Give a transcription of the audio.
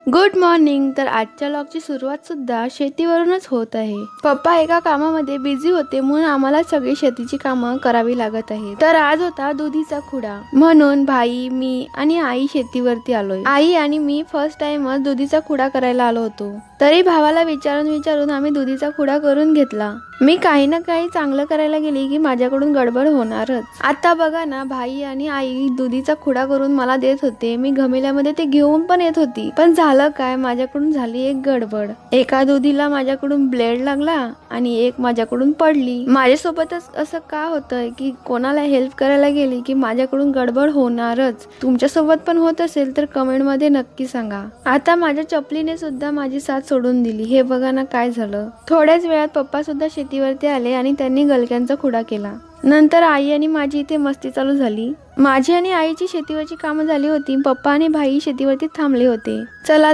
Good morning. तर आजच्या व्लॉगची सुरुवात सुद्धा शेतीवरूनच होत आहे. पप्पा एका कामामध्ये बिझी होते म्हणून आम्हाला सगळी शेतीची कामं करावी लागत आहेत. तर आज होता दुधीचा खुडा म्हणून भाई, मी आणि आई शेतीवरती आलोय. आई आणि मी फर्स्ट टाइमच दुधीचा खुडा करायला आलो होतो. तरी भावाला विचारून आम्ही दुधीचा खुडा करून घेतला. मी काही ना काही चांगलं करायला गेली की माझ्याकडून गडबड होणारच. आता बघा ना, भाई आणि आई दुधीचा खुडा करून मला देत होते. मी घमेल्यामध्ये ते घेऊन पण येत होती. पण झालं काय, माझ्याकडून झाली एक गडबड. एका दुधीला माझ्याकडून ब्लेड लागला आणि एक माझ्याकडून पडली. माझ्यासोबतच असं का होतंय की कोणाला हेल्प करायला गेली की माझ्याकडून गडबड होणारच. तुमच्यासोबत पण होत असेल तर कमेंट मध्ये नक्की सांगा. आता माझ्या चपलीने सुद्धा माझी साथ सोडून दिली. हे बघा ना काय झालं. थोड्याच वेळात पप्पा सुद्धा शेतीवरती आले आणि त्यांनी गलक्यांचा खुडा केला. नंतर आई आणि माझी इथे मस्ती चालू झाली. माझी आणि आईची शेतीवरची कामं झाली होती. पप्पा आणि भाई शेतीवरती थांबले होते. चला